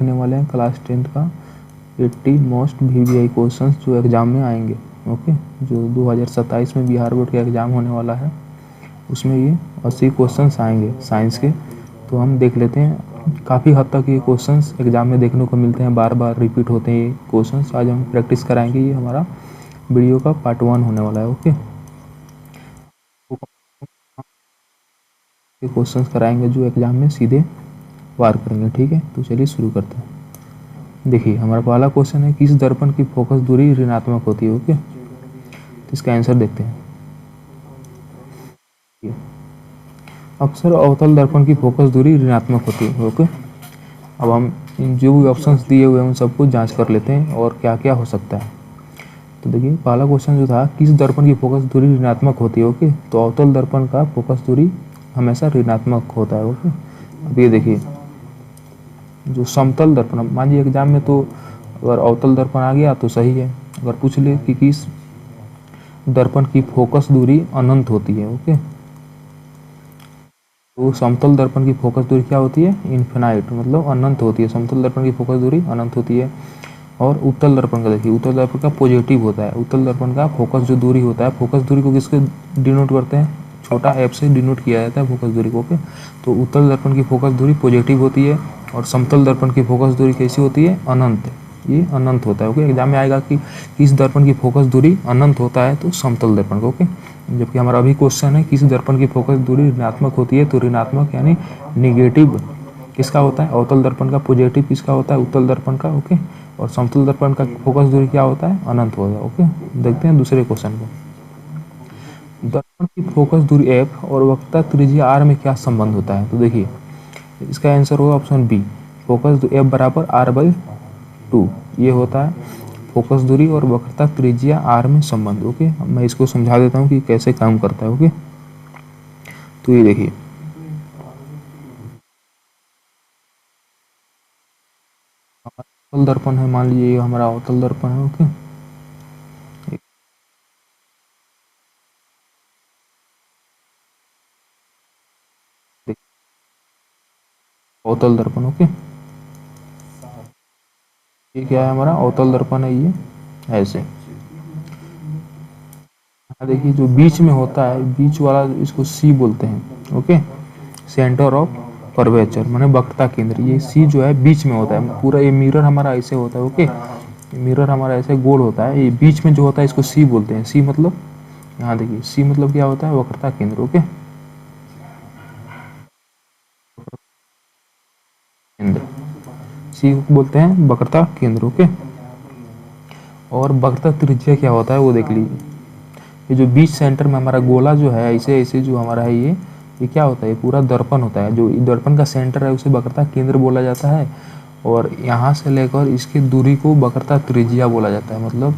देखने वाले हैं क्लास 10th का 80 मोस्ट VVI क्वेश्चंस जो एग्ज़ाम में आएंगे। ओके, जो 2027 में बिहार बोर्ड का एग्ज़ाम होने वाला है उसमें ये 80 क्वेश्चंस आएंगे साइंस के। तो हम देख लेते हैं, काफ़ी हद तक ये क्वेश्चंस एग्ज़ाम में देखने को मिलते हैं, बार बार रिपीट होते हैं ये क्वेश्चंस। आज हम प्रैक्टिस कराएंगे, ये हमारा वीडियो का पार्ट 1 होने वाला है। ओके, ये क्वेश्चंस कराएंगे जो एग्ज़ाम में सीधे वार करेंगे। ठीक है, तो चलिए शुरू करते हैं। देखिए, हमारा पहला क्वेश्चन है, किस दर्पण की फोकस दूरी ऋणात्मक होती है। ओके, तो इसका आंसर देखते हैं। अक्सर अवतल दर्पण की फोकस दूरी ऋणात्मक होती है। ओके, अब हम इन जो भी ऑप्शंस दिए हुए हैं उन सबको जांच कर लेते हैं और क्या क्या हो सकता है। तो देखिए, पहला क्वेश्चन जो था, किस दर्पण की फोकस दूरी ऋणात्मक होती है। ओके, तो अवतल दर्पण का फोकस दूरी हमेशा ऋणात्मक होता है। ओके, अब ये देखिए, जो समतल दर्पण, मान लीजिए एग्जाम में तो अगर अवतल दर्पण आ गया तो सही है। अगर पूछ ले कि किस दर्पण की फोकस दूरी अनंत होती है। ओके, तो समतल दर्पण की फोकस दूरी क्या होती है, इन्फिनाइट, मतलब अनंत होती है। समतल दर्पण की फोकस दूरी अनंत होती है। और उत्तल दर्पण का देखिए, उत्तल दर्पण का पॉजिटिव होता है। उत्तल दर्पण का फोकस जो दूरी होता है, फोकस दूरी को किसके डिनोट करते हैं, छोटा एफ से डिनोट किया जाता है फोकस दूरी को। ओके, तो उत्तल दर्पण की फोकस दूरी पॉजिटिव होती है और समतल दर्पण की फोकस दूरी कैसी होती है, अनंत। ये अनंत होता है। ओके, एग्जाम में आएगा कि किस दर्पण की फोकस दूरी अनंत होता है, तो समतल दर्पण का। ओके, जबकि हमारा अभी क्वेश्चन है, किस दर्पण की फोकस दूरी ऋणात्मक होती है, तो ऋणात्मक यानी निगेटिव किसका होता है, अवतल दर्पण का। पॉजिटिव किसका होता है, उत्तल दर्पण का। ओके, और समतल दर्पण का फोकस दूरी क्या होता है, अनंत होता है। ओके, देखते हैं दूसरे क्वेश्चन को। दर्पण की फोकस दूरी एफ और वक्रता त्रिज्या आर में क्या संबंध होता है। तो देखिए, इसका आंसर होगा ऑप्शन बी, फोकस एफ बराबर r/2। ये होता है फोकस दूरी और वक्रता त्रिज्या आर में संबंध। ओके, मैं इसको समझा देता हूँ कि कैसे काम करता है। ओके, तो ये देखिए, अवतल दर्पण है, मान लीजिए ये हमारा अवतल दर्पण है। ओके, अवतल दर्पण। ओके, ये क्या है, हमारा अवतल दर्पण है। ये ऐसे देखिए, जो बीच में होता है, बीच वाला, इसको सी बोलते हैं। ओके, सेंटर ऑफ कर्वेचर माने वक्रता केंद्र। ये सी जो है बीच में होता है पूरा। ये मिरर हमारा ऐसे होता है। ओके, मिरर हमारा ऐसे गोल होता है, ये बीच में जो होता है इसको सी बोलते हैं। सी मतलब, यहाँ देखिए, सी मतलब क्या होता है, वक्रता केंद्र। ओके, केंद्र, सी को बोलते हैं वक्रता केंद्र। ओके, और वक्रता त्रिज्या क्या होता है वो देख लीजिए। ये जो बीच सेंटर में हमारा गोला जो है, ऐसे ऐसे जो हमारा है, ये क्या होता है, ये पूरा दर्पण होता है। जो दर्पण का सेंटर है उसे वक्रता केंद्र बोला जाता है। और यहाँ से लेकर इसकी दूरी को वक्रता त्रिज्या बोला जाता है। मतलब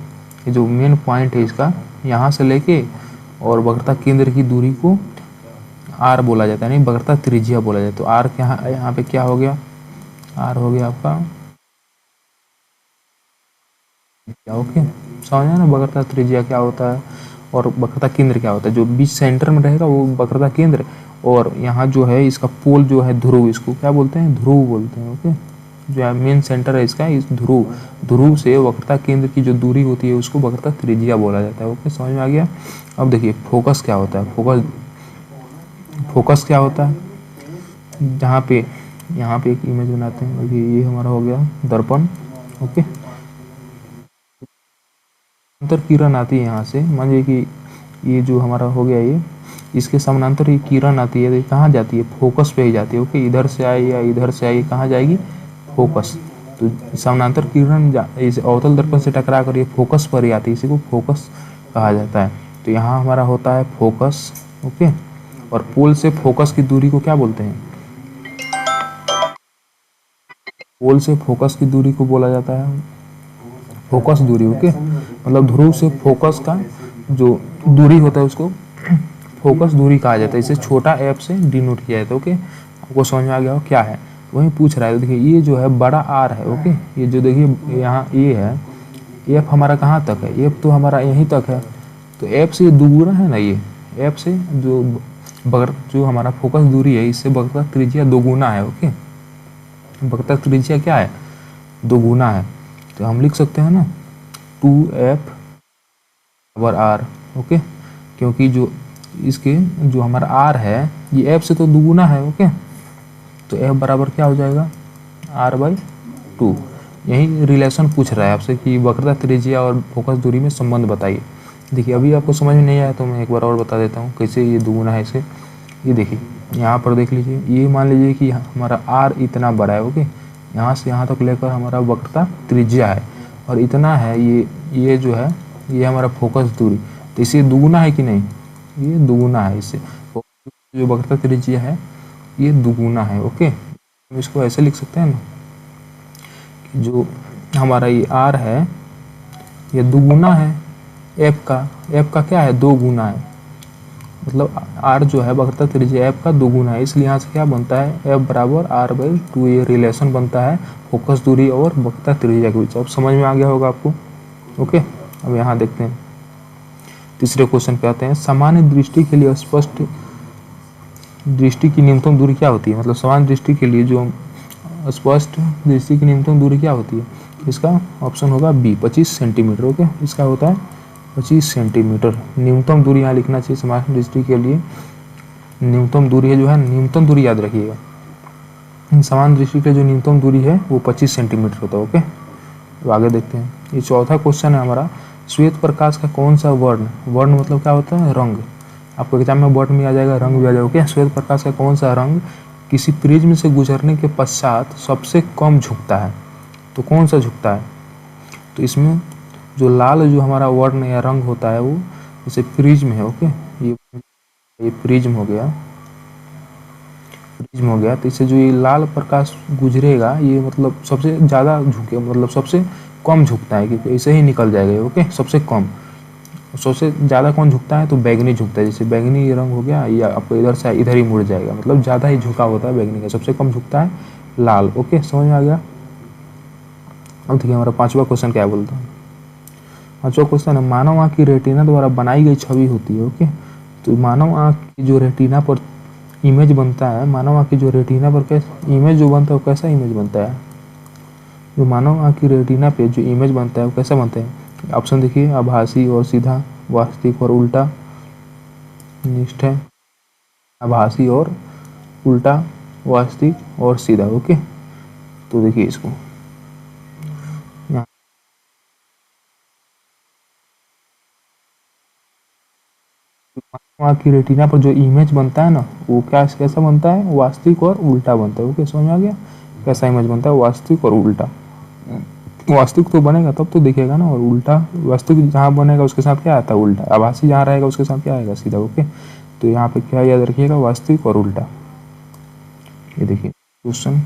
ये जो मेन पॉइंट है इसका, यहाँ से लेके और वक्रता केंद्र की दूरी को आर बोला जाता है, यानी वक्रता त्रिज्या बोला जाता है। तो आर यहाँ पे क्या हो गया, आर हो गया आपका क्या। ओके, समझ ना, वक्रता त्रिज्या क्या होता है और वक्रता केंद्र क्या होता है। जो बीच सेंटर में रहेगा वो वक्रता केंद्र, और यहाँ जो है इसका पोल जो है ध्रुव, इसको क्या बोलते हैं, ध्रुव बोलते हैं। ओके, जो है मेन सेंटर है इसका, इस ध्रुव से वक्रता केंद्र की जो दूरी होती है उसको वक्रता त्रिज्या बोला जाता है। ओके, समझ में आ गया। अब देखिए, फोकस क्या होता है। फोकस क्या होता है, जहाँ पे यहाँ पे एक इमेज बनाते हैं। ये हमारा हो गया दर्पण। ओके, समानांतर किरण आती है यहाँ से, मान लीजिए कि ये जो हमारा हो गया, ये इसके समानांतर ये किरण आती है, तो कहाँ जाती है, फोकस पे ही जाती है। ओके, इधर से आई या इधर से आई, कहाँ जाएगी, फोकस। तो समानांतर किरण इस अवतल दर्पण से टकरा कर ये फोकस पर ही आती है, इसी को फोकस कहा जाता है। तो यहाँ हमारा होता है फोकस। ओके, और पोल से फोकस की दूरी को क्या बोलते हैं, पोल से फोकस की दूरी को बोला जाता है फोकस दूरी। ओके, मतलब ध्रुव से फोकस का जो दूरी होता है उसको फोकस दूरी कहा जाता है। इसे छोटा एफ से डिनोट किया जाता है। ओके, आपको समझ में आ गया हो क्या है, वही पूछ रहा है। तो देखिए, ये जो है बड़ा आर है। ओके, ये जो देखिए यहाँ ये है, एफ हमारा कहाँ तक है, एफ तो हमारा यहीं तक है। तो एफ से दुगुना है ना, ये एफ से जो हमारा फोकस दूरी है, इससे वक्रता त्रिज्या दोगुना है। ओके, वक्रता त्रिज्या क्या है, दोगुना है, तो हम लिख सकते हैं ना 2f बराबर आर। ओके, क्योंकि जो इसके जो हमारा आर है ये f से तो दोगुना है। ओके, तो f बराबर क्या हो जाएगा r/2। यही रिलेशन पूछ रहा है आपसे कि वक्रता त्रिज्या और फोकस दूरी में संबंध बताइए। देखिए अभी आपको समझ में नहीं आया तो मैं एक बार और बता देता हूँ कैसे ये दोगुना है इसे। ये देखिए यहाँ पर देख लीजिए, ये मान लीजिए कि हमारा r इतना बड़ा है। ओके, यहाँ से यहाँ तक लेकर हमारा वक्रता त्रिज्या है और इतना है ये जो है ये हमारा फोकस दूरी, तो इसे दोगुना है कि नहीं, ये दोगुना है। इससे जो वक्रता त्रिज्या है ये दोगुना है। ओके, हम इसको ऐसे लिख सकते हैं ना कि जो हमारा ये r है ये दोगुना है f का क्या है, 2 गुना है। मतलब r जो है वक्रता त्रिज्या f का 2 गुना है, इसलिए यहाँ से क्या बनता है f बराबर r/2। ये रिलेशन बनता है फोकस दूरी और वक्रता त्रिज्या के बीच। अब समझ में आ गया होगा आपको। ओके, अब यहाँ देखते हैं तीसरे क्वेश्चन पे आते हैं। सामान्य दृष्टि के लिए स्पष्ट दृष्टि की न्यूनतम दूरी क्या होती है, मतलब सामान्य दृष्टि के लिए जो स्पष्ट दृष्टि की न्यूनतम दूरी क्या होती है, इसका ऑप्शन होगा बी 25 सेंटीमीटर। ओके, इसका होता है 25 सेंटीमीटर न्यूनतम दूरी यहाँ लिखना चाहिए। सामान्य दृष्टि के लिए न्यूनतम दूरी है जो है, न्यूनतम दूरी याद रखिएगा, सामान्य दृष्टि के लिए जो न्यूनतम दूरी है वो 25 सेंटीमीटर होता है। ओके, तो आगे देखते हैं। ये चौथा क्वेश्चन है हमारा, श्वेत प्रकाश का कौन सा वर्ण मतलब क्या होता है, रंग। आपको एग्जाम में वर्ण में आ जाएगा, रंग भी आ जाएगा। ओके, श्वेत प्रकाश का कौन सा रंग किसी प्रिज्म से गुजरने के पश्चात सबसे कम झुकता है, तो कौन सा झुकता है, तो इसमें जो लाल जो हमारा वर्ण या रंग होता है वो जैसे प्रिज्म है। ओके, ये प्रिज्म हो गया, तो इससे जो ये लाल प्रकाश गुजरेगा ये मतलब सबसे ज़्यादा झुके, मतलब सबसे कम झुकता है, क्योंकि ऐसे ही निकल जाएगा। ओके, सबसे कम, सबसे ज़्यादा कौन झुकता है, तो बैगनी झुकता है। जैसे बैगनी रंग हो गया, या आपको इधर से इधर ही मुड़ जाएगा, मतलब ज़्यादा ही झुका होता है बैगनी का, सबसे कम झुकता है लाल। ओके, समझ में आ गया। अब देखिए हमारा पांचवा क्वेश्चन क्या बोलता है। पांचवा क्वेश्चन है, मानव आँख की रेटिना द्वारा बनाई गई छवि होती है। ओके, तो मानव आँख की जो रेटिना पर इमेज बनता है, मानव आँख की जो रेटिना पर कैसा इमेज जो बनता है वो कैसा इमेज बनता है, जो मानव आँख की रेटिना पे जो इमेज बनता है वो कैसा बनता है। ऑप्शन देखिए, आभासी और सीधा, वास्तविक और उल्टा, निष्ठ है, आभासी और उल्टा, वास्तविक और सीधा। ओके, तो देखिए इसको आँख की रेटिना पर जो इमेज बनता है ना वो कैसा बनता है, वास्तविक और उल्टा बनता है। ओके, समझ में आ गया कैसा इमेज बनता है, वास्तविक और उल्टा। वास्तविक तो बनेगा तब तो दिखेगा ना, और उल्टा वास्तविक जहाँ बनेगा उसके साथ क्या आता है, उल्टा। आभासी जहाँ रहेगा उसके साथ क्या आएगा, सीधा। ओके, तो यहाँ पे क्या याद रखिएगा, वास्तविक और उल्टा। ये देखिए क्वेश्चन,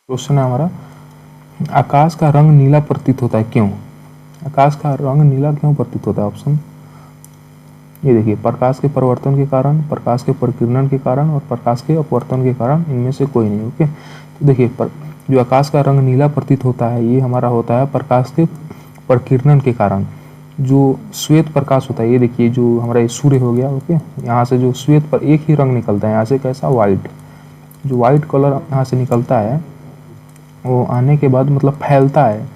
क्वेश्चन है हमारा, आकाश का रंग नीला प्रतीत होता है, क्यों। आकाश का रंग नीला क्यों प्रतीत होता है। ऑप्शन ये देखिए, प्रकाश के परिवर्तन के कारण, प्रकाश के परिकिरण के कारण और प्रकाश के अपवर्तन के कारण, इनमें से कोई नहीं। ओके, तो देखिए जो आकाश का रंग नीला प्रतीत होता है ये हमारा होता है प्रकाश के परिकिरण के कारण। जो श्वेत प्रकाश होता है, ये देखिए जो हमारा सूर्य हो गया। ओके, यहाँ से जो श्वेत पर एक ही रंग निकलता है, यहाँ से कैसा, वाइट। जो वाइट कलर यहाँ से निकलता है वो आने के बाद मतलब फैलता है,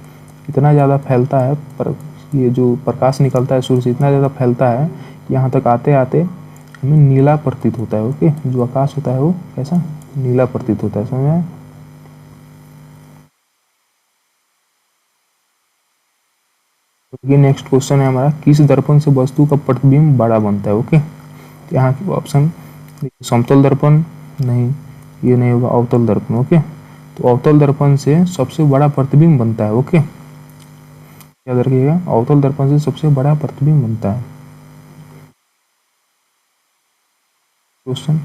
इतना ज़्यादा फैलता है, पर ये जो प्रकाश निकलता है सूर्य से इतना ज़्यादा फैलता है, यहाँ तक आते आते हमें नीला प्रतीत होता है। ओके, जो आकाश होता है वो कैसा, नीला प्रतीत होता है। समझ में। ये नेक्स्ट क्वेश्चन है हमारा, किस दर्पण से वस्तु का प्रतिबिंब बड़ा बनता है। ओके, यहाँ की ऑप्शन, समतल दर्पण नहीं, ये नहीं होगा, अवतल दर्पण। ओके, तो अवतल दर्पण से सबसे बड़ा प्रतिबिंब बनता है। ओके, याद रखिएगा, अवतल दर्पण से सबसे बड़ा प्रतिबिंब बनता है। क्वेश्चन,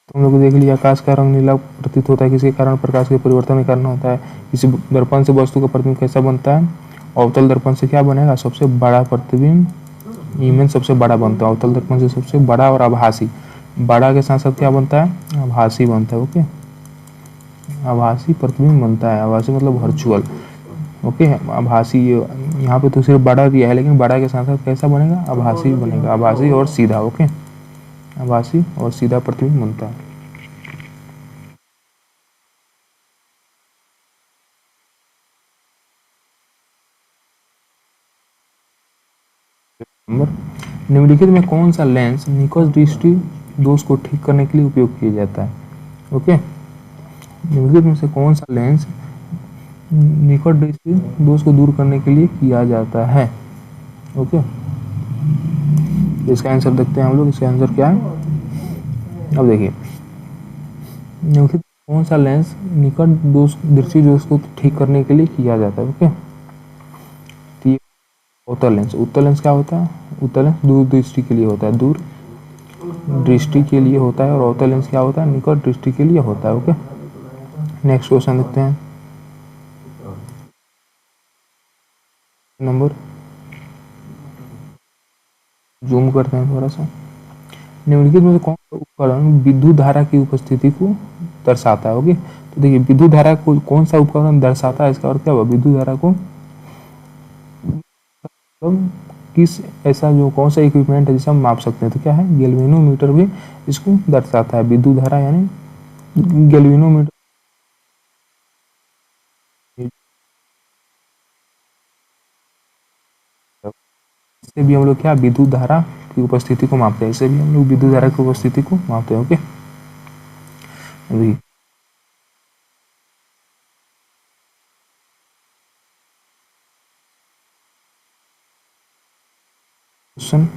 तुम लोग देख लिया, आकाश का रंग नीला प्रतीत होता है किसके कारण, प्रकाश के परिवर्तन के कारण होता है। किसी दर्पण से वस्तु का प्रतिबिंब कैसा बनता है, अवतल दर्पण से क्या बनेगा, सबसे बड़ा प्रतिबिंब, इमेज सबसे बड़ा बनता है। अवतल दर्पण से सबसे बड़ा और आभासी, बड़ा के साथ साथ क्या बनता है, आभासी बनता है। ओके, आभासी प्रतिबिंब बनता है। आभासी मतलब वर्चुअल। ओके, आभासी यहाँ पे तो सिर्फ बड़ा दिया है, लेकिन बड़ा के साथ साथ कैसा बनेगा, आभासी बनेगा। आभासी और सीधा। ओके, आभासी और सीधा प्रतिबिंब बनता है। नंबर, निम्नलिखित में कौन सा लेंस निकट दृष्टि दोष को ठीक करने के लिए उपयोग किया जाता है। ओके, निम्नलिखित में से कौन सा लेंस निकट दृष्टि दोष को दूर करने के लिए किया जाता है। ओके, इसका आंसर देखते हैं हम लोग। इसका आंसर क्या है, अब देखिए, निम्नलिखित कौन सा लेंस निकट दृष्टि दोष को ठीक करने के लिए किया जाता है। ओके, उत्तल लेंस। उत्तल लेंस क्या होता है, उत्तल लेंस दूर दृष्टि के लिए होता है, दूर दृष्टि के लिए होता है। और अवतल लेंस क्या होता है, निकट दृष्टि के लिए होता है। ओके, नेक्स्ट क्वेश्चन देखते हैं। नंबर, जूम करते हैं थोड़ा सा। निम्नलिखित में से कौन सा उपकरण विद्युत धारा की उपस्थिति को दर्शाता है। ओके, तो देखिए, विद्युत धारा को कौन सा उपकरण दर्शाता है, इसका अर्थ क्या हुआ, विद्युत धारा को किस ऐसा जो कौन सा इक्विपमेंट है जिसे हम माप सकते हैं, तो क्या है, गैल्वेनोमीटर भी इसको दर्शाता है। विद्युत धारा यानी गैल्वेनोमीटर से भी हम लोग क्या, विद्युत धारा की उपस्थिति को मापते हैं। इससे भी हम लोग विद्युत धारा की उपस्थिति को मापते हैं। ओके, क्वेश्चन,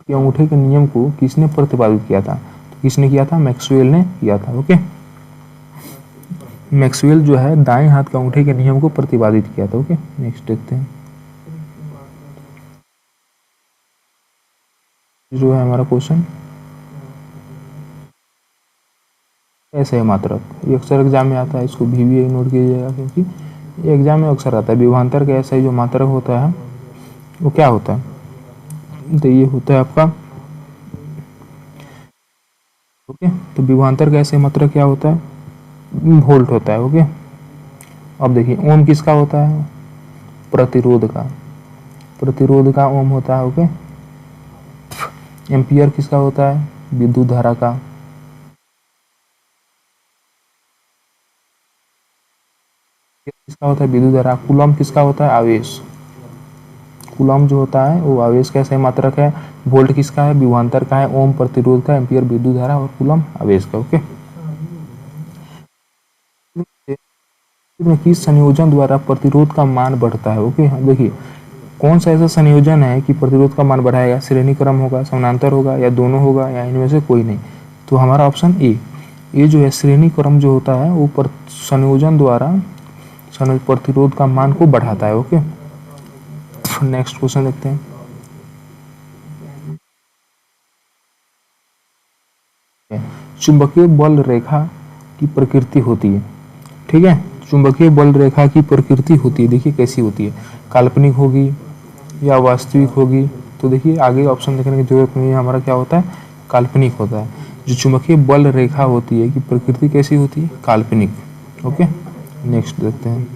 अंगूठे के नियम को किसने प्रतिपादित किया था, तो किसने किया था, मैक्सवेल ने किया था। ओके, मैक्सवेल जो है दाएं हाथ के अंगूठे के नियम को प्रतिपादित किया था। ओके, नेक्स्ट देखते हैं। जो है हमारा क्वेश्चन, ऐसे है मात्रक, ये अक्सर एग्जाम में आता है, इसको भी नोट कीजिएगा, क्योंकि ये एग्जाम में अक्सर आता है। विभवांतर का ऐसा ही जो मात्रक होता है वो क्या होता है, तो ये होता है आपका। ओके, तो विभवांतर का ऐसे मात्रक क्या होता है, वोल्ट होता है। ओके, अब देखिए, ओम किसका होता है, प्रतिरोध का, प्रतिरोध का ओम होता है। ओके, एम्पियर किसका होता है, विद्युत धारा का। किसका होता है, विद्युत धारा। कूलम किसका होता है, आवेश। कूलम जो होता है वो आवेश का सही मात्रक है। वोल्ट किसका है, विभवांतर का है। ओम प्रतिरोध का, एम्पियर विद्युत धारा, और कूलम आवेश का। ओके, किस संयोजन द्वारा प्रतिरोध का मान बढ़ता है। ओके, देखिए, कौन सा ऐसा संयोजन है कि प्रतिरोध का मान बढ़ाएगा, श्रेणी क्रम होगा, समानांतर होगा, या दोनों होगा, या इनमें से कोई नहीं। तो हमारा ऑप्शन ए, ये जो है श्रेणी क्रम जो होता है वो संयोजन द्वारा प्रतिरोध का मान को बढ़ाता है। ओके, नेक्स्ट क्वेश्चन देखते हैं। चुंबकीय बल रेखा की प्रकृति होती है, ठीक है, चुंबकीय बल रेखा की प्रकृति होती है, देखिए कैसी होती है, काल्पनिक होगी या वास्तविक होगी। तो देखिए, आगे ऑप्शन देखने की जरूरत नहीं है, हमारा क्या होता है, काल्पनिक होता है। जो चुंबकीय बल रेखा होती है कि प्रकृति कैसी होती है, काल्पनिक। ओके, नेक्स्ट देखते हैं।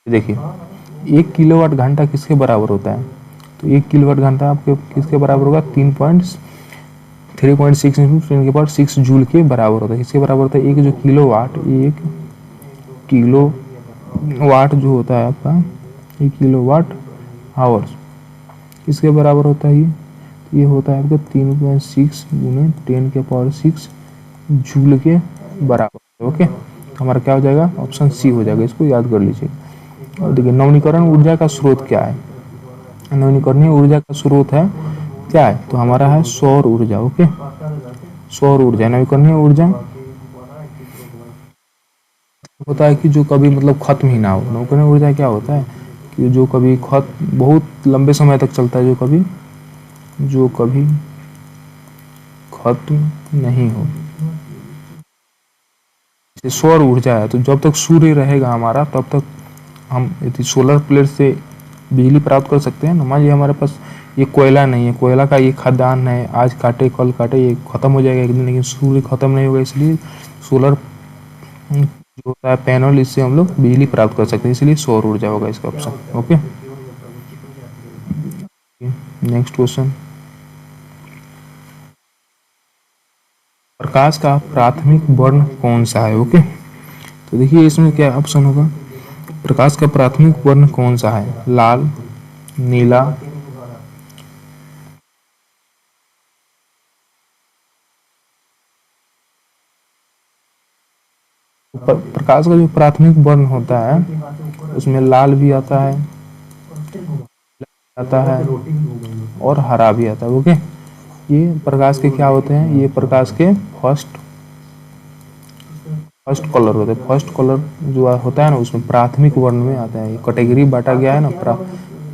देखिए, 1 किलोवाट घंटा किसके बराबर होता है, तो 1 किलोवाट घंटा आपके किसके बराबर होगा, 3.6 इंटू 10 के पावर 6 जूल के बराबर होता है। किसके बराबर होता है, एक जो किलोवाट, 1 किलोवाट जो होता है आपका, 1 किलोवाट आवर्स किसके बराबर होता है, ये होता है आपका 3.6 गुने 10 के पावर 6 जूल के बराबर। ओके, हमारा क्या हो जाएगा, ऑप्शन सी हो जाएगा, इसको याद कर लीजिए। और देखिए, नवीनीकरण ऊर्जा का स्रोत क्या है, नवीनीकरणीय ऊर्जा का स्रोत है क्या है, तो हमारा है सौर ऊर्जा। ओके, सौर ऊर्जा नवीकरणीय ऊर्जा होता है कि जो कभी मतलब खत्म ही ना हो। नवीकरणीय ऊर्जा क्या होता है कि जो कभी बहुत लंबे समय तक चलता है, जो कभी खत्म नहीं हो, सौर ऊर्जा है। तो जब तक सूर्य रहेगा हमारा, तब तक हम यदि सोलर प्लेट से बिजली प्राप्त कर सकते हैं ना। मान लीजिए हमारे पास ये कोयला नहीं है, कोयला का ये खदान है, आज काटे कल काटे ये खत्म हो जाएगा एक दिन, लेकिन सूर्य खत्म नहीं होगा, इसलिए सोलर जो होता है पैनल, इससे हम लोग बिजली प्राप्त कर सकते हैं, इसलिए सौर ऊर्जा होगा इसका ऑप्शन। ओके, नेक्स्ट क्वेश्चन, प्रकाश का प्राथमिक वर्ण कौन सा है? ओके, तो देखिए इसमें क्या ऑप्शन होगा, प्रकाश का प्राथमिक वर्ण कौन सा है? लाल, नीला, प्रकाश का जो प्राथमिक वर्ण होता है उसमें लाल भी आता है, और हरा भी आता है। ओके, ये प्रकाश के क्या होते हैं? ये प्रकाश के फर्स्ट कलर होते हैं। फर्स्ट कलर जो होता है ना उसमें प्राथमिक वर्ण में आता है। ये कैटेगरी बांटा गया है ना,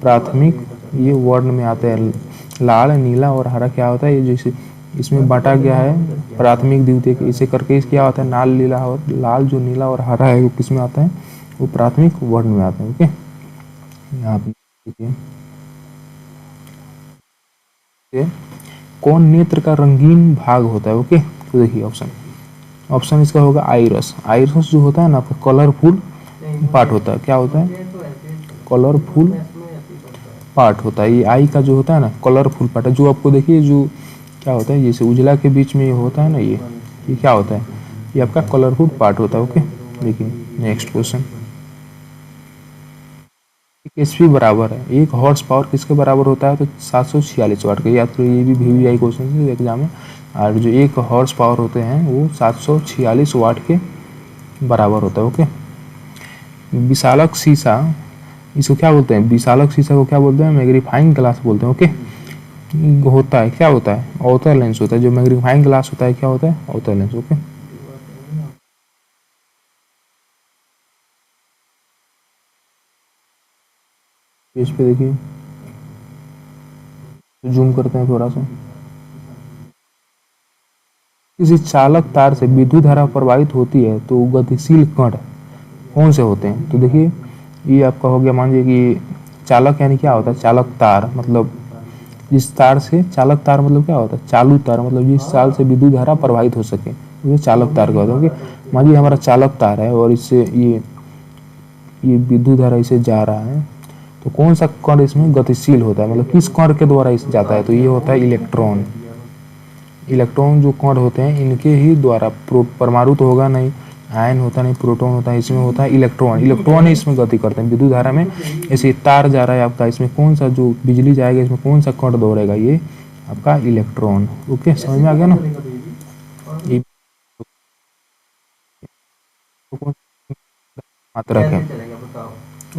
प्राथमिक ये वर्ण में आते हैं। लाल, नीला और हरा क्या होता है? ये जैसे इसमें बांटा गया है प्राथमिक द्वितीयक, इसे करके क्या होता है? लाल, नीला और लाल जो नीला और हरा है वो किस में आता है? वो प्राथमिक वर्ण में आते हैं। ओके, यहाँ पे देखिए, कौन नेत्र का रंगीन भाग होता है? ओके, तो देखिए ऑप्शन इसका होगा आइरस। आइरस जो होता है ना आपका कलरफुल पार्ट होता है। क्या होता है? कलरफुल पार्ट होता है। ये आई का जो होता है ना कलरफुल पार्ट है, जो आपको देखिए जो क्या होता है, जैसे उजला के बीच में ये होता है ना, ये क्या होता है? ये आपका कलरफुल पार्ट होता है। ओके, देखिए नेक्स्ट क्वेश्चन, एचपी बराबर है, 1 हॉर्स पावर किसके बराबर होता है? तो 746 वाट के। या तो ये भी वीवीआई क्वेश्चन है एग्जाम में, और जो 1 हॉर्स पावर होते हैं वो 746 वाट के बराबर होता है। ओके, विशालक शीशा, इसको क्या बोलते हैं? विशालक शीशा को क्या बोलते हैं? मैग्नीफाइंग ग्लास बोलते हैं। ओके, होता है क्या होता है? अवतल लेंस होता है। जो मैग्नीफाइंग ग्लास होता है क्या होता है? अवतल लेंस। ओके, इस पे देखिए, जूम करते हैं थोड़ा सा। किसी चालक तार से विद्युत धारा प्रवाहित होती है तो गतिशील कण कौन से होते हैं? तो देखिए ये आपका हो गया, मान लीजिए कि चालक यानी क्या होता है? चालक तार मतलब जिस तार से, चालक तार मतलब क्या होता है? चालू तार मतलब जिस तार से विद्युत धारा प्रवाहित हो सके, ये चालक तार कहते हैं। मान लीजिए हमारा चालक तार है और इससे ये विद्युत धारा इसे जा रहा है, तो कौन सा कण इसमें गतिशील होता है? मतलब किस कण के द्वारा इसे जाता है? तो ये होता है इलेक्ट्रॉन। इलेक्ट्रॉन जो कण होते हैं इनके ही द्वारा, परमाणु तो होगा नहीं, आयन होता नहीं, प्रोटॉन होता है, इसमें होता है इलेक्ट्रॉन। इलेक्ट्रॉन ही इसमें गति करते हैं विद्युत धारा में। ऐसे तार जा रहा है आपका, इसमें कौन सा जो बिजली जाएगा इसमें कौन सा कण दौड़ेगा? ये आपका इलेक्ट्रॉन। ओके, समझ में आ गया ना? मात्रक है।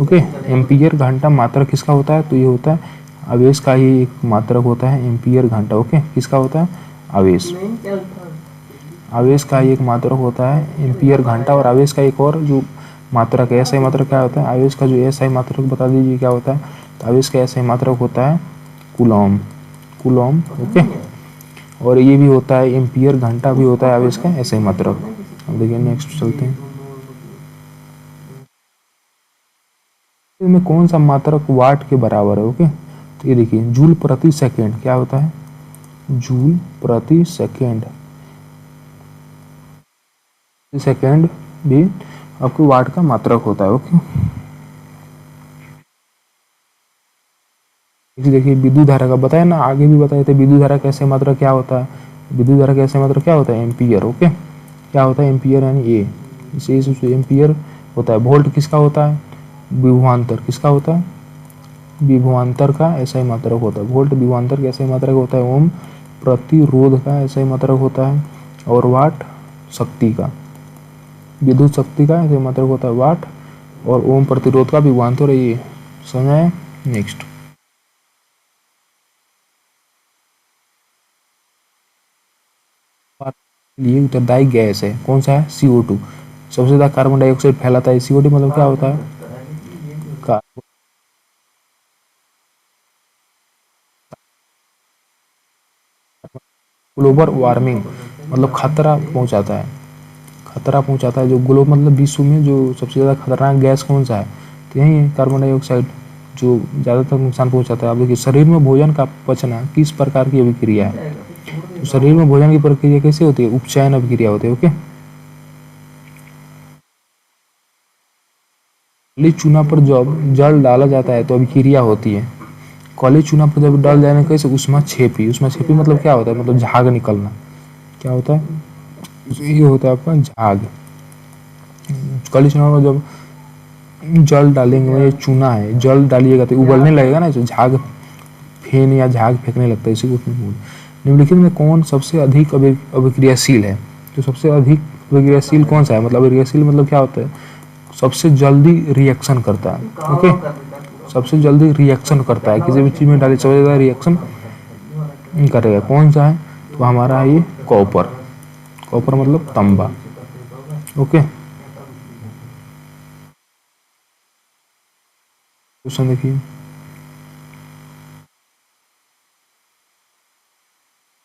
ओके, एम्पियर घंटा मात्रक किसका होता है? तो ये होता है आवेश का ही एक मात्रक होता है एम्पियर घंटा। ओके, किसका होता है? आवेश। आवेश का ही एक मात्रक होता है एम्पियर घंटा। और आवेश का एक और जो मात्रक है, एसआई मात्रक क्या होता है? आवेश का जो एसआई मात्रक बता दीजिए क्या होता है? तो आवेश का एसआई मात्रक होता है कूलॉम। कूलॉम। ओके, और ये भी होता है एम्पियर घंटा भी होता है आवेश का एसआई मात्रक। अब देखिए नेक्स्ट चलते हैं, इसमें कौन सा मात्रक वाट के बराबर है? ओके, तो ये देखिए जूल प्रति सेकेंड क्या होता है? जूल प्रति सेकेंड। सेकेंड भी आपको वाट का मात्रक होता है। ओके, देखिए विद्युत धारा का बताया ना, आगे भी बताए थे विद्युत धारा कैसे मात्रक क्या होता है? विद्युत धारा कैसे मात्रक क्या होता है? एम्पियर। ओके, क्या होता है? एम्पियर यानी ए, इसे एम्पियर होता है। वोल्ट किसका होता है? विभवांतर किसका होता है? विभवांतर का ऐसा ही मात्रक होता है। वोल्ट विभवांतर का ऐसा ही मात्रक होता है। ओम प्रतिरोध का ऐसा ही मात्रक होता है। और वाट शक्ति का, विद्युत शक्ति का ऐसा मात्रक होता है वाट। और ओम प्रतिरोध का विभवांतर। ये समझ आया? नेक्स्ट, ये उत्तरदायी गैस है कौन सा है? CO2। सबसे ज्यादा कार्बन डाइऑक्साइड फैलाता है। CO2 मतलब क्या होता है? ग्लोबल वार्मिंग मतलब खतरा पहुंचाता है। खतरा पहुंचाता है जो ग्लोब मतलब विश्व में जो सबसे ज़्यादा खतरनाक गैस कौन सा है? तो यही है कार्बन डाइऑक्साइड। जो ज़्यादातर नुकसान पहुंचाता है। आप देखिए, शरीर में भोजन का पचना किस प्रकार की अभिक्रिया है? तो शरीर में भोजन की प्रक्रिया कैसे होती है? उपचयन अभिक्रिया होती है। ओके, काली चूना पर जब जल डाला जाता है तो अभिक्रिया होती है। काली चूना पर जब डाल जाने कैसे? उष्मा छेपी। उष्मा छेपी मतलब क्या होता है? मतलब झाग निकलना। क्या होता है? ये होता है आपका झाग। काली चूना में जब जल डालेंगे, ये चूना है, जल डालिएगा तो उबलने लगेगा ना, तो झाग फेन या झाग फेंकने लगता है, इसी को निम्नलिखित में कौन सबसे अधिक अभिक्रियाशील है? तो सबसे अधिक अभिक्रियाशील कौन सा है? मतलब अभिक्रियाशील मतलब क्या होता है? सबसे जल्दी रिएक्शन करता है। ओके, सबसे जल्दी रिएक्शन करता है, किसी भी चीज में डाले सबसे ज़्यादा रिएक्शन करेगा। कौन सा है? तो हमारा है ये कॉपर। कॉपर मतलब तांबा। ओके, क्वेश्चन देखिए।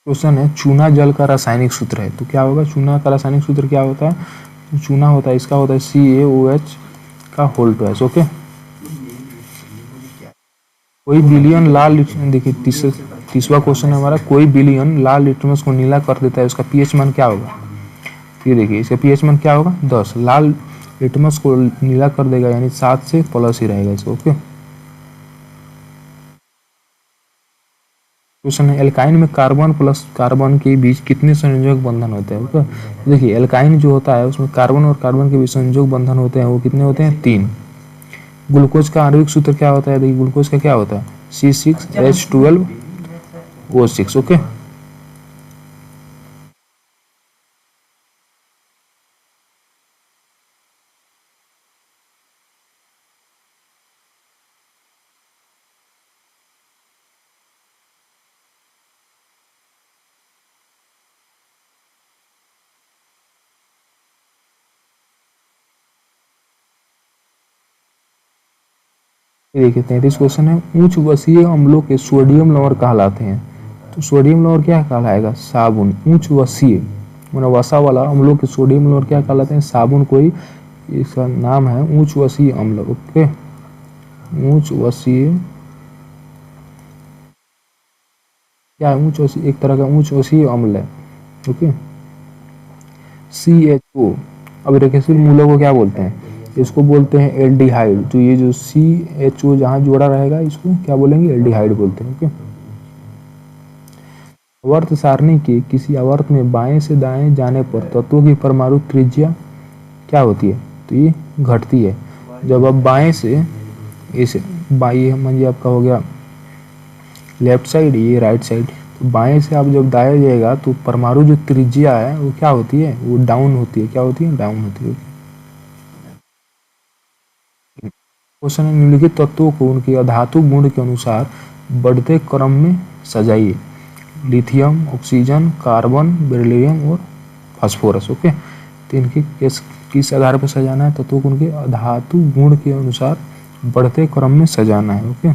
क्वेश्चन है, चूना जल का रासायनिक सूत्र है। तो क्या होगा? चूना का रासायनिक सूत्र क्या होता है? तो चूना होता है, इसका होता है CaOH का होल ट्वाइस। ओके, कोई बिलियन लाल देखिए, तीसवा क्वेश्चन है हमारा, कोई बिलियन लाल लिटमस को नीला कर देता है, उसका पीएच मान क्या होगा? ये देखिए, इसका पीएच मान क्या होगा? 10। लाल लिटमस को नीला कर देगा, यानी 7 से प्लस ही रहेगा इसको। ओके, क्वेश्चन है, एल्काइन में कार्बन प्लस कार्बन के बीच कितने संयोजक बंधन होते हैं? ओके, देखिए एल्काइन जो होता है उसमें कार्बन और कार्बन के बीच संयोजक बंधन होते हैं, वो कितने होते हैं? 3। ग्लूकोज का आणविक सूत्र क्या होता है? देखिए, ग्लूकोज का क्या होता है? C6H12O6। ओके, देखिए 33 क्वेश्चन है, उच्च वसीय अम्लों के सोडियम लवण कहलाते हैं। तो सोडियम लवण क्या कहलाएगा? साबुन। उच्च वसीय मतलब वसा वाला अम्लों के सोडियम लवण क्या कहलाते हैं? साबुन। कोई इसका नाम है उच्च वसीय अम्ल। ओके, उच्च वसीय क्या है? उच्च वसीय एक तरह का उच्च वसीय अम्ल है। Okay, CHO। अब रेखीय मूलों को क्या बोलते हैं? इसको बोलते हैं एल्डिहाइड। तो ये जो CHO जहाँ जोड़ा रहेगा इसको क्या बोलेंगे? एल्डिहाइड बोलते हैं। ओके, आवर्त सारणी के किसी आवर्त में बाएं से दाएं जाने पर तत्वों की परमाणु त्रिज्या क्या होती है? तो ये घटती है। जब आप बाएं से इस बाई मानिए आपका हो गया लेफ्ट साइड, ये राइट साइड, तो बाएं से आप जब दाएं जाएगा तो परमाणु जो त्रिज्या है वो क्या होती है? वो डाउन होती है। क्या होती है? डाउन होती है। क्वेश्चन है, निम्नलिखित तत्वों को उनके अधातु गुण के अनुसार बढ़ते क्रम में सजाइए। लिथियम, ऑक्सीजन, कार्बन, बेरिलियम और फास्फोरस। ओके, तो इनके किस आधार पर सजाना है? तत्वों को उनके अधातु गुण के अनुसार बढ़ते क्रम में सजाना है। ओके,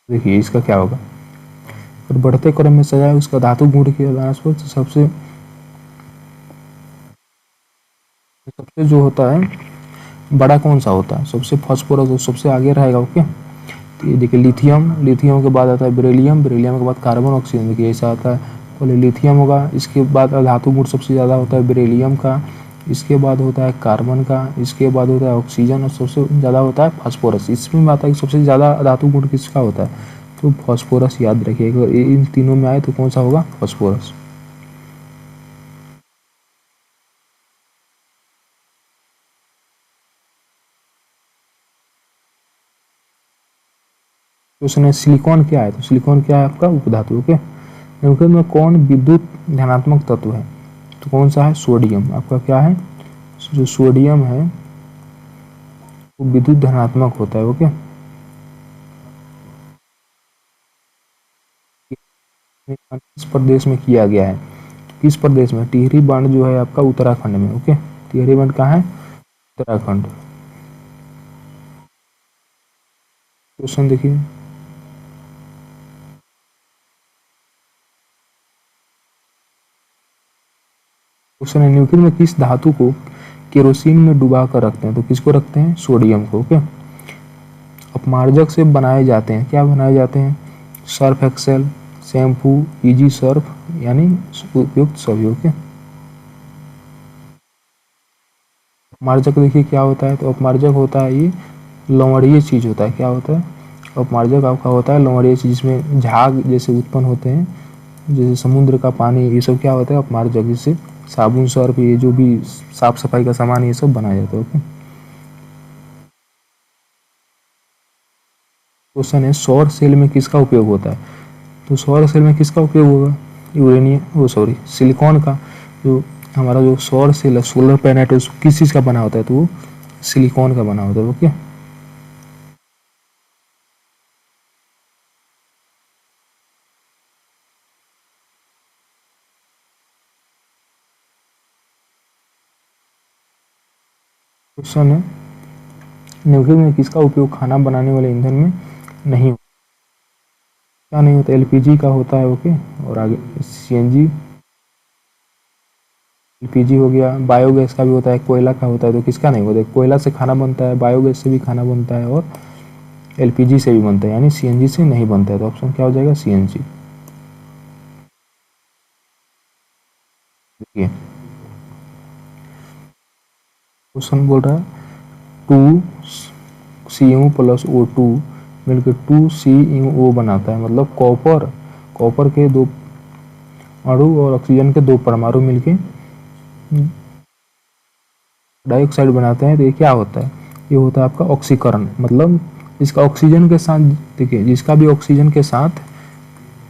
देखिए इसका क्या होगा? अगर बढ़ते क्रम में सजाए उसका धातु गुण के आधार पर, तो सबसे सबसे जो होता है बड़ा कौन सा होता है? सबसे फास्फोरस, तो सबसे आगे रहेगा। ओके, तो ये देखिए लिथियम, लिथियम के बाद आता है बेरिलियम, बेरिलियम के बाद कार्बन, ऑक्सीजन। देखिए ऐसा आता है, पहले लिथियम होगा, इसके बाद धातु गुण सबसे ज़्यादा होता है बेरिलियम का, इसके बाद होता है कार्बन का, इसके बाद होता है ऑक्सीजन, और सबसे ज़्यादा होता है फास्फोरस। इसमें बात है कि सबसे ज़्यादा धातु गुण किसका होता है? तो फास्फोरस। याद रखिएगा, इन तीनों में आए तो कौन सा होगा? फास्फोरस। क्वेश्चन है, सिलिकॉन क्या है? तो सिलिकॉन क्या है? आपका उपधातु। ओके, निम्नलिखित में कौन विद्युत धनात्मक तत्व है? तो कौन सा है? सोडियम। आपका क्या है? जो सोडियम है वो विद्युत धनात्मक होता है। ओके, किस प्रदेश में किया गया है? किस प्रदेश में? टिहरी बांध जो है आपका उत्तराखंड में। ओके, टिहरी बांध कहाँ है? उत्तराखंड। क्वेश्चन देखिए, क्वेश्चन है, निम्नलिखित में किस धातु को केरोसिन में डुबा कर रखते हैं, तो किसको रखते हैं? सोडियम को। ओके, अपमार्जक से बनाए जाते हैं, क्या बनाए जाते हैं? Surf Excel, shampoo, easy Surf, यानी उपयुक्त सभी। ओके, अपमार्जक देखिए क्या होता है, तो अपमार्जक होता है ये लवणीय चीज होता है। क्या होता है? अपमार्जक आपका होता है लवणीय चीज, जिसमें झाग जैसे उत्पन्न होते हैं, जैसे समुद्र का पानी, ये सब क्या होता है? अपमार्जक, जिससे साबुन, सर्फ, ये जो भी साफ सफाई का सामान, ये सब बनाया जाता है। ओके, क्वेश्चन है सौर सेल में किसका उपयोग होता है? तो सौर सेल में किसका उपयोग होगा? यूरेनियम, वो सॉरी सिलिकॉन का। जो हमारा जो सौर सेल है, सोलर पैनल है, किस चीज़ का बना होता है? तो वो सिलिकॉन का बना होता है। ओके, क्वेश्चन है निम्नलिखित में किसका उपयोग खाना बनाने वाले ईंधन में नहीं होता? क्या नहीं होता? एलपीजी का होता है। ओके, और आगे सीएनजी, एलपीजी हो गया। बायोगैस का भी होता है, कोयला का होता है, तो किसका नहीं होता? कोयला से खाना बनता है, बायोगैस से भी खाना बनता है, और एलपीजी से भी बनता है, यानी सीएनजी से नहीं बनता है। तो ऑप्शन क्या हो जाएगा? सीएनजी। देखिए क्वेश्चन बोल रहा है 2 प्लस O2 मिलकर 2CuO बनाता है, मतलब कॉपर के 2 अणु और ऑक्सीजन के 2 परमाणु मिलके डाइऑक्साइड बनाते हैं। तो ये क्या होता है? ये होता है आपका ऑक्सीकरण, मतलब इसका ऑक्सीजन के साथ, देखिए जिसका भी ऑक्सीजन के साथ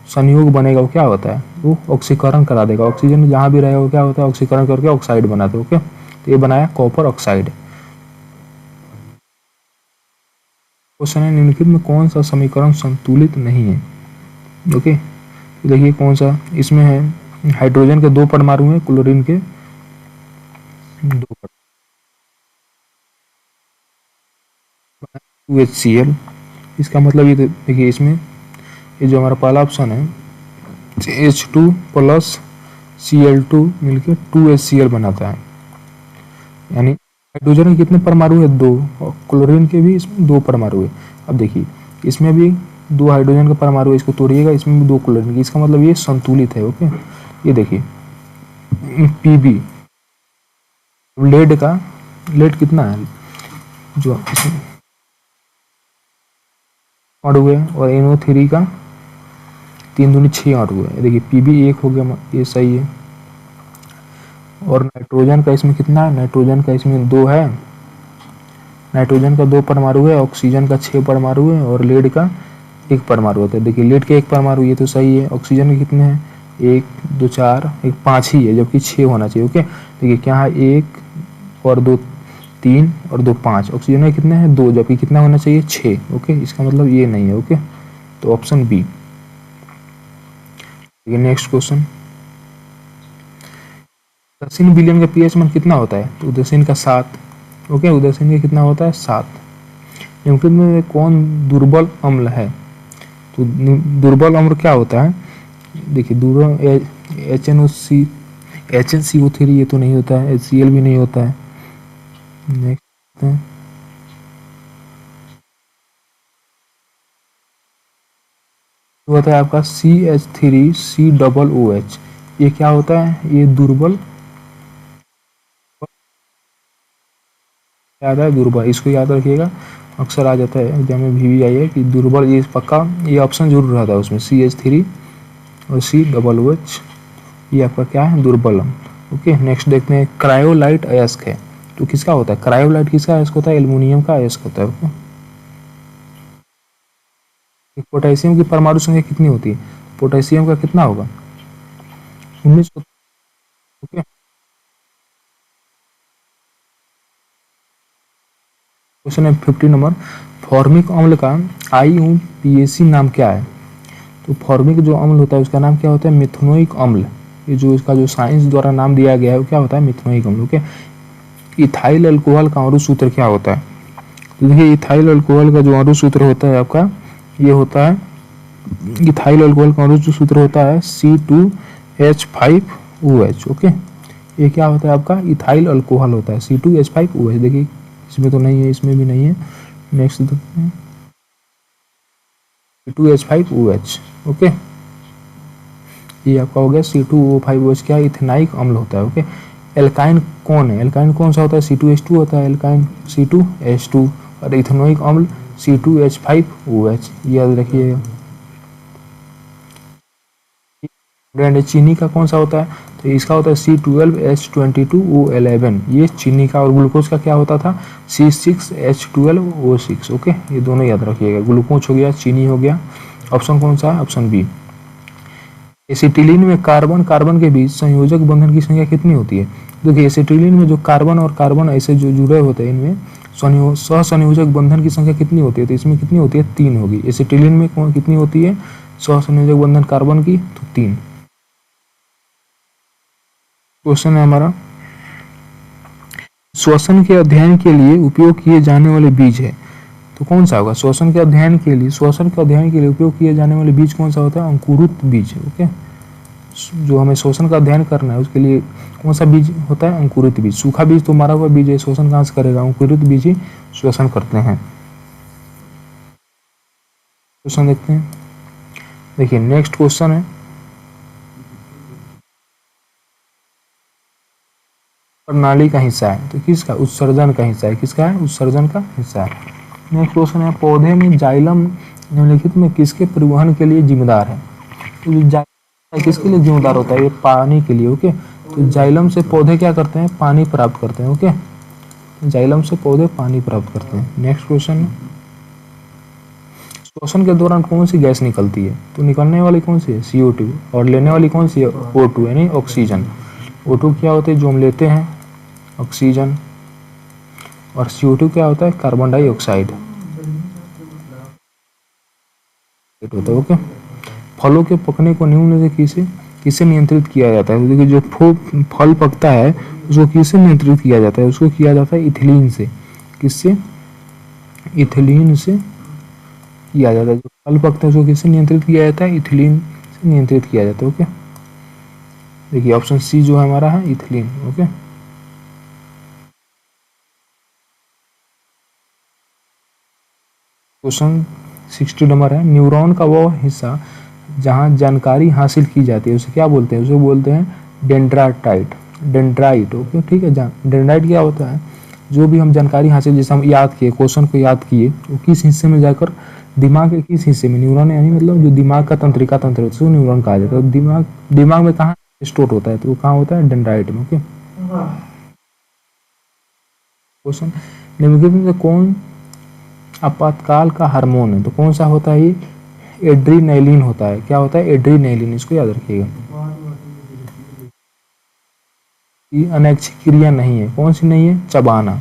संयोग बनेगा वो क्या होता है? वो ऑक्सीकरण करा देगा। ऑक्सीजन जहाँ भी रहेगा वो क्या होता है? ऑक्सीकरण करके ऑक्साइड बनाते हैं। ओके, तो ये बनाया कॉपर ऑक्साइड। क्वेश्चन है निम्नलिखित में कौन सा समीकरण संतुलित नहीं है? ओके, तो देखिए कौन सा इसमें है। हाइड्रोजन के 2 परमाणु हैं, क्लोरीन के 2 परमाणु, HCl। इसका मतलब ये देखिए, इसमें ये जो हमारा पहला ऑप्शन है H2 प्लस Cl2 मिलकर 2HCl बनाता है, यानी हाइड्रोजन के कितने परमाणु है? 2, और क्लोरीन के भी इसमें 2 परमाणु है। अब देखिए इसमें भी 2 हाइड्रोजन का परमाणु है, इसको तोड़िएगा, इसमें भी 2 क्लोरीन की, इसका मतलब ये संतुलित है। ओके, ये देखिए Pb, लेड कितना है? जो इसमें अणु है, और NO3 का 3 दूनी 6 अणु है। देखिए Pb 1 हो गया, ये सही है। और नाइट्रोजन का इसमें कितना है? नाइट्रोजन का इसमें 2 है, नाइट्रोजन का 2 परमाणु है, ऑक्सीजन का 6 परमाणु है, और लेड का 1 परमाणु होता है। देखिए लेड के 1 परमाणु, ये तो सही है। ऑक्सीजन के कितने हैं? 1 2 4 1 5 ही है, जबकि 6 होना चाहिए। ओके, देखिए क्या है? 1 और 2 3 और 2 5। ऑक्सीजन के कितने हैं? 2, जबकि कितना होना चाहिए? 6। ओके, इसका मतलब ये नहीं है। ओके, तो ऑप्शन बी। नेक्स्ट क्वेश्चन, उदासीन विलयन का पीएच मान कितना होता है? तो उदासीन का 7। ओके, उदासीन का कितना होता है? 7। निम्नलिखित में कौन दुर्बल अम्ल है? तो दुर्बल अम्ल क्या होता है? देखिए दुर्बल HNCO3 ये तो नहीं होता है, HCl भी नहीं होता है। नेक्स्ट होता है आपका CH3COOH। ये क्या होता है? ये दुर्बल, याद है दुर्बल, इसको याद रखिएगा, अक्सर आ जाता है एग्जाम में भी आई है कि दुर्बल, ये पक्का ये ऑप्शन जरूर रहता है उसमें। CH3 और COOH, ये आपका क्या है? दुर्बल। ओके, नेक्स्ट देखते हैं क्रायोलाइट अयस्क है, तो किसका होता है? क्रायोलाइट किसका अयस्क होता है? एल्युमिनियम का अयस्क होता है। ओके, पोटेशियम की परमाणु संख्या कितनी होती है? पोटेशियम का कितना होगा? 19। ओके, क्वेश्चन है 50 नंबर, फॉर्मिक अम्ल का IUPAC नाम क्या है? तो फॉर्मिक जो अम्ल होता है उसका नाम क्या होता है? मिथनोइक अम्ल। ये जो इसका जो साइंस द्वारा नाम दिया गया है वो क्या होता है? मिथनोइक अम्ल। ओके, इथाइल अल्कोहल का अणु सूत्र क्या होता है? तो देखिए इथाइल अल्कोहल का जो अणु सूत्र होता है आपका, ये होता है, इथाइल अल्कोहल का अणु सूत्र होता है C2H5OH। ओके, ये क्या होता है आपका इथाइल अल्कोहल होता है C2H5OH। देखिए इसमें तो नहीं है, इसमें भी नहीं है। नेक्स्ट देखते हैं C2H5OH। ओके, ये आपका हो गया C2O5OH। क्या इथेनाइक अम्ल होता है। ओके, एल्काइन कौन है, एल्काइन कौन सा होता है, C2H2 होता है एल्काइन, C2H2। और इथेनोइक अम्ल C2H5OH, याद रखिएगा। ब्रांड चीनी का कौन सा होता है, तो इसका होता है C12H22O11। ये चीनी का। और ग्लूकोज का क्या होता था, C6H12O6। ओके, ये दोनों याद रखिएगा। ग्लूकोज हो गया, चीनी हो गया। ऑप्शन कौन सा है, ऑप्शन बी। एसिटिलीन में कार्बन कार्बन के बीच संयोजक बंधन की संख्या कितनी होती है। देखिए एसिटिलीन में जो कार्बन और कार्बन ऐसे जो जुड़े होते हैं, इनमें सहसंयोजक बंधन की संख्या कितनी होती है, तो इसमें कितनी होती है, 3 होगी। एसिटिलीन में कौन कितनी होती है सहसंयोजक बंधन कार्बन की, तो 3। क्वेश्चन है हमारा, श्वसन के अध्ययन के लिए उपयोग किए जाने वाले बीज है, तो कौन सा होगा। श्वसन के अध्ययन के लिए उपयोग किए जाने वाले बीज कौन सा होता है, अंकुरित बीज। ओके, जो हमें श्वसन का अध्ययन करना है उसके लिए कौन सा बीज होता है, अंकुरित बीज। सूखा बीज तो मरा हुआ बीज है, श्वसन कहाँ से करेगा, अंकुरित बीज ही श्वसन करते हैं। क्वेश्चन देखते हैं। देखिए नेक्स्ट क्वेश्चन है, प्रणाली का हिस्सा है, तो किसका, उत्सर्जन का हिस्सा है। किसका है, उत्सर्जन का हिस्सा है। नेक्स्ट क्वेश्चन है, पौधे में जाइलम निम्नलिखित में किसके परिवहन के लिए जिम्मेदार है। तो जो जाइलम किसके लिए जिम्मेदार होता है, ये पानी के लिए। ओके, तो जाइलम से पौधे क्या करते हैं, पानी प्राप्त करते हैं। ओके, जाइलम से पौधे पानी प्राप्त करते हैं। नेक्स्ट क्वेश्चन है, श्वसन के दौरान कौन सी गैस निकलती है, तो निकलने वाली कौन सी है, CO2। और लेने वाली कौन सी है, O2 यानी ऑक्सीजन। O2 क्या होता है, जो हम लेते हैं, ऑक्सीजन। और CO2 क्या होता है, कार्बन डाइऑक्साइड होता है। ओके, फलों के पकने को निम्न से किसे नियंत्रित किया जाता है। तो देखिए जो फल पकता है उसको किससे नियंत्रित किया जाता है, उसको किया जाता है इथिलीन से। किससे, इथिलीन से किया जाता है। जो फल पकते हैं उसको किससे नियंत्रित किया जाता है, इथिलीन से नियंत्रित किया जाता है। ओके, देखिए ऑप्शन सी जो है हमारा है इथिलीन। ओके, क्वेश्चन 60 नंबर है, न्यूरॉन का वो हिस्सा जहाँ जानकारी हासिल की जाती है उसे क्या बोलते हैं, उसे बोलते हैं डेंड्राइट। ओके, ठीक है। डेंड्राइट क्या होता है, जो भी हम जानकारी हासिल, जैसे हम याद किए, क्वेश्चन को याद किए, वो किस हिस्से में जाकर, दिमाग के किस हिस्से में, न्यूरॉन यानी मतलब जो दिमाग का तंत्रिका तंत्र होता है उसको न्यूरॉन कहा जाता है। दिमाग में कहाँ स्टोर होता है, तो वो कहाँ होता है, डेंड्राइट में। ओके, क्वेश्चन, निम्नलिखित में से कौन आपातकाल का हार्मोन है, तो कौन सा होता है, ये एड्रीनैलिन होता है। क्या होता है, एड्रीनैलिन, इसको याद रखिएगा। ये अनैच्छिक क्रिया नहीं है, कौन सी नहीं है, चबाना।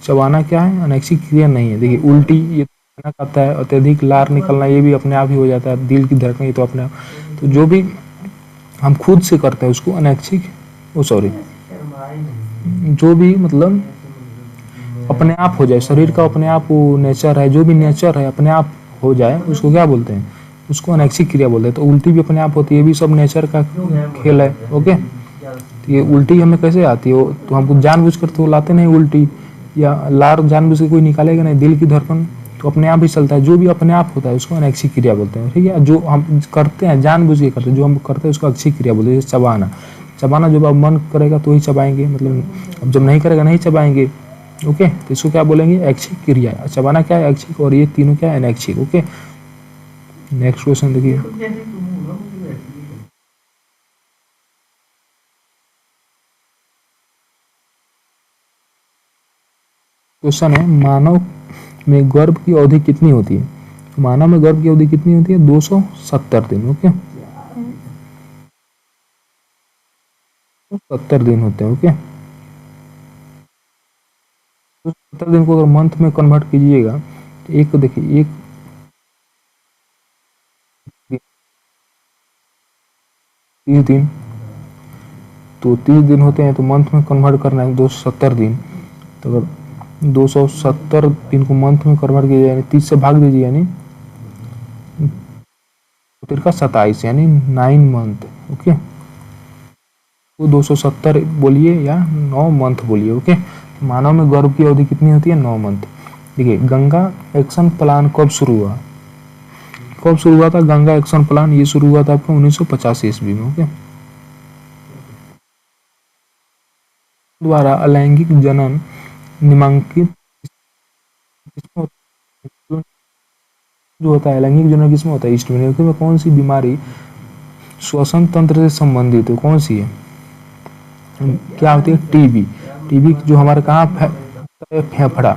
चबाना क्या है, अनैच्छिक क्रिया नहीं है। देखिए उल्टी ये आता है, अत्यधिक लार निकलना ये भी अपने आप ही हो जाता है, दिल की धड़कन ये तो अपने आप। तो जो भी हम खुद से करते हैं उसको अनैच्छिक, जो भी मतलब अपने आप हो जाए, शरीर का अपने आप वो नेचर है, जो भी नेचर है अपने आप हो जाए उसको क्या बोलते हैं, उसको अनैच्छिक क्रिया बोलते हैं। तो उल्टी भी अपने आप होती है, ये भी सब नेचर का खेल है। ओके, तो ये उल्टी हमें कैसे आती है, तो हमको जानबूझ कर तो लाते नहीं उल्टी, या लार जानबूझ के कोई निकालेगा नहीं, दिल की धड़कन तो अपने आप ही चलता है। जो भी अपने आप होता है उसको अनैच्छिक क्रिया बोलते हैं। ठीक है, जो हम करते हैं जानबूझ के करते हैं, जो हम करते हैं उसको अच्छिक क्रिया बोलते हैं। जैसे चबाना जब आप मन करेगा तो ही चबाएंगे, मतलब अब जब नहीं करेगा नहीं चबाएंगे। ओके, तो इसको क्या बोलेंगे, ऐच्छिक क्रिया। चबाना क्या है, ऐच्छिक, और ये तीनों क्या है, अनैच्छिक। ओके, नेक्स्ट क्वेश्चन देखिए, क्वेश्चन है, मानव में गर्भ की अवधि कितनी होती है। मानव में गर्भ की अवधि कितनी होती है, 270 दिन। ओके, 70 दिन होते हैं। ओके, तो 70 दिन को अगर मंथ में कन्वर्ट कीजिएगा तो एक देखिए, एक 30 दिन, तो 30 दिन होते हैं, तो मंथ में कन्वर्ट करना है 270 दिन। तो अगर 270 दिन को मंथ में कन्वर्ट कीजिए, यानी 30 से भाग दीजिए, यानी 27 यानी 9 मंथ। ओके, तो 270 बोलिए या 9 मंथ बोलिए। ओके, मानव में गर्भ की अवधि कितनी होती है? 9 मंथ। देखिए, गंगा एक्शन प्लान कब शुरू हुआ? कब शुरू हुआ था गंगा एक्शन प्लान? ये शुरू हुआ था आपका 1985 ईस्वी में। ओके, द्वारा अलैंगिक जनन नियंत्रित किसमें होता है? जो होता है अलैंगिक जनन किसमें होता है? ईस्ट में कौन सी बीमारी श्वसन तंत्र से संबंधित है? कौन सी है? क्या होती है? टीबी। टीबी जो हमारे कहाँ फेफड़ा,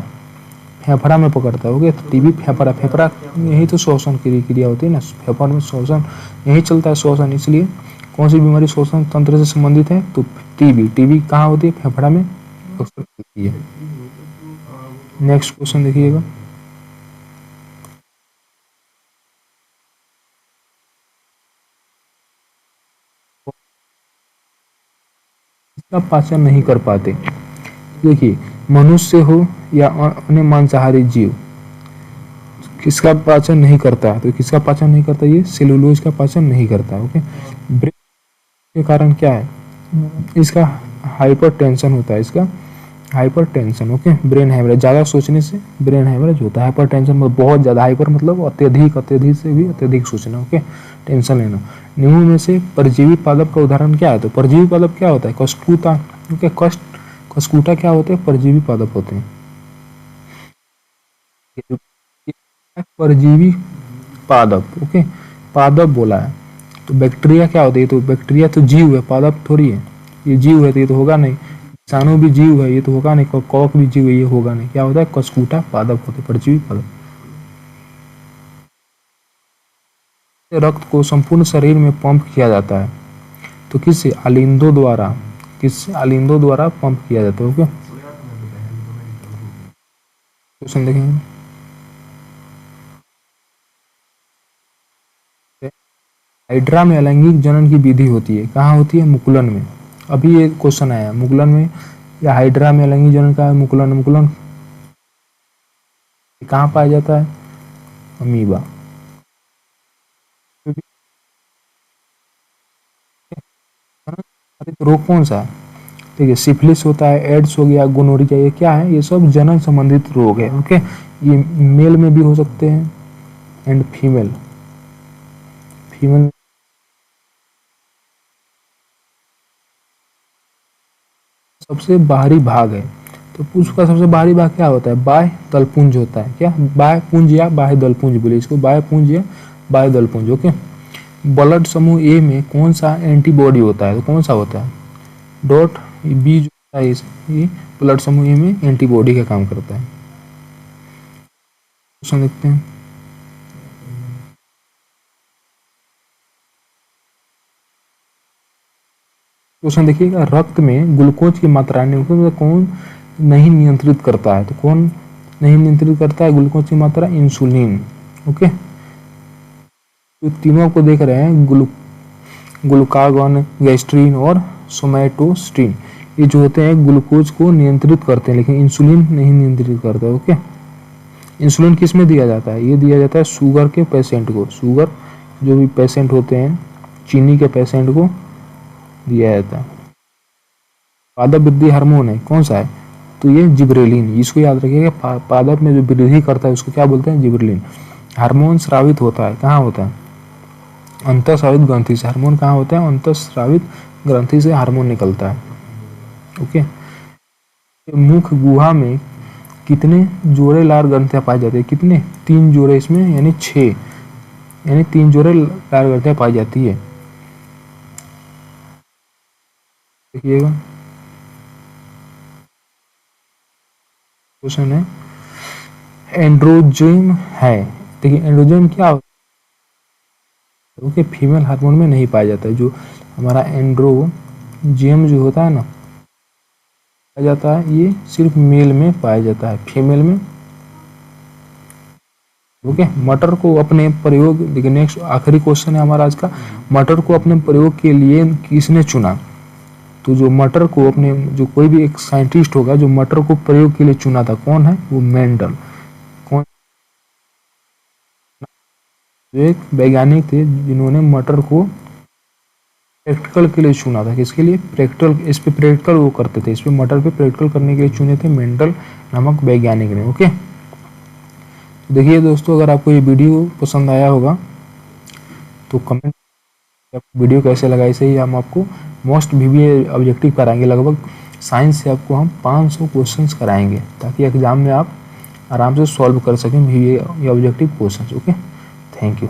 फेफड़ा में पकड़ता है। ओके, तो टीबी फेफड़ा, फेफड़ा यही तो श्वसन की क्रिया होती है ना, फेफड़ में श्वसन यही चलता है श्वसन। इसलिए कौन सी बीमारी श्वसन तंत्र से संबंधित है? तो टीबी। टीबी कहाँ होती है? फेफड़ा में अक्सर होती है। नेक्स्ट क्वेश्चन देखिएगा, इसका पाचन नहीं कर पाते। देखिए, मनुष्य हो या अन्य मांसाहारी जीव, किसका पाचन नहीं करता? तो किसका पाचन नहीं करता? ये सेलुलोज का पाचन नहीं करता। ओके, ब्रेन के कारण क्या है? इसका हाइपर टेंशन होता है, इसका hyper tension. Okay, brain haemorrhage, ज़्यादा सोचने से ब्रेन हैमरेज होता है। हाइपर टेंशन मतलब बहुत ज़्यादा, हाइपर मतलब अत्यधिक, अत्यधिक से भी अत्यधिक सोचना। ओके, टेंशन लेना। नींबू में से परजीवी पादप का उदाहरण क्या है? तो परजीवी पादप क्या होता है? कस्कुता। ओके, कस्कुटा क्या होते हैं? परजीवी पादप होते हैं। परजीवी पादप। ओके, पादप बोला है तो बैक्टीरिया क्या होती है? तो बैक्टीरिया तो जीव है, पादप थोड़ी है। ये जीव है तो ये तो होगा नहीं। विषाणु भी जीव है, ये तो होगा नहीं। कवक भी जीव है, ये होगा नहीं। क्या होता है? कस्कुटा पादप होते, परजीवी पादप। रक्त को संपूर्ण शरीर में पंप किया जाता है तो किससे? आलिंदों द्वारा। किससे? आलिंदों द्वारा पंप किया जाता है। ओके, क्वेश्चन देखेंगे, हाइड्रा में अलैंगिक जनन की विधि होती है, कहाँ होती है? मुकुलन में। अभी ये क्वेश्चन आया, मुकुलन में या हाइड्रा में अलैंगिक जनन का? मुकुलन। मुकुलन कहाँ पाया जाता है? अमीबा। रोग कौन सा है? ठीक है, सिफिलिस होता है, एड्स हो गया, गोनोरिया, ये क्या है? ये सब जनन संबंधित रोग है। ओके, ये मेल में भी हो सकते हैं एंड फीमेल। फीमेल सबसे बाहरी भाग है तो पुष्प का सबसे बाहरी भाग क्या होता है? बाह्य दलपुंज होता है। क्या? बाह्य पुंज या बाह्य दलपुंज बोले इसको, बाह्य पुंज या बाह्य दलपुंज। ओके, ब्लड समूह ए में कौन सा एंटीबॉडी होता है? तो कौन सा होता है? डॉट बी जो होता है ये ब्लड समूह ए में एंटीबॉडी का काम करता है। क्वेश्चन देखते हैं, क्वेश्चन देखिएगा, रक्त में ग्लूकोज की मात्रा कौन नहीं नियंत्रित करता है? तो कौन नहीं नियंत्रित करता है ग्लूकोज की मात्रा? इंसुलिन। ओके, तो तीनों आपको देख रहे हैं, ग्लूकागॉन, गैस्ट्रीन और सोमैटोस्टिन, ये जो होते हैं ग्लूकोज को नियंत्रित करते हैं, लेकिन इंसुलिन नहीं नियंत्रित करते। ओके, इंसुलिन किस में दिया जाता है? ये दिया जाता है शुगर के पेशेंट को। शुगर जो भी पेशेंट होते हैं, चीनी के पेशेंट को दिया जाता है। पादप वृद्धि हार्मोन है, कौन सा है? तो ये जिब्रेलिन। इसको याद रखिएगा, पादप में जो वृद्धि करता है उसको क्या बोलते हैं? जिब्रेलिन। हार्मोन स्रावित होता है, कहाँ होता है? अंतःस्रावित ग्रंथि से। हार्मोन कहाँ होता है? अंतःस्रावित ग्रंथि से हार्मोन निकलता है। ओके, मुख गुहा में कितने जोड़े लार ग्रंथियां पाई जाती है? कितने? 3 जोड़े इसमें, यानी 6, यानी 3 जोड़े लार ग्रंथियां पाई जाती है। देखिएगा, क्वेश्चन है, एंड्रोजन है। देखिए, एंड्रोजन क्या होता है? ओके, फीमेल हार्मोन में नहीं पाया जाता है। जो हमारा एंड्रोजियम जो होता है ना, पाया जाता है, ये सिर्फ मेल में पाया जाता है, फीमेल में। ओके, मटर को अपने प्रयोग, देखिए नेक्स्ट आखिरी क्वेश्चन है हमारा आज का, मटर को अपने प्रयोग के लिए किसने चुना? तो जो मटर को अपने, जो कोई भी एक साइंटिस्ट होगा जो मटर को प्रयोग के लिए चुना था, कौन है वो? मेंडल। कौन? जो एक वैज्ञानिक थे जिन्होंने मटर को प्रैक्टिकल के लिए चुना था। किसके लिए? प्रैक्टिकल, इस पे प्रैक्टिकल वो करते थे, इस पे मटर पे प्रैक्टिकल करने के लिए चुने थे मेंडल नामक वैज्ञानिक ने। ओके, देखिए दोस्तों, अगर आपको ये वीडियो पसंद आया होगा तो कमेंट, वीडियो कैसे लगा, इसे ही हम आपको मोस्ट वीवीए ऑब्जेक्टिव कराएंगे। लगभग साइंस से आपको हम 500 क्वेश्चंस कराएंगे ताकि एग्जाम में आप आराम से सॉल्व कर सकें वीवीए objective questions. Okay, thank you.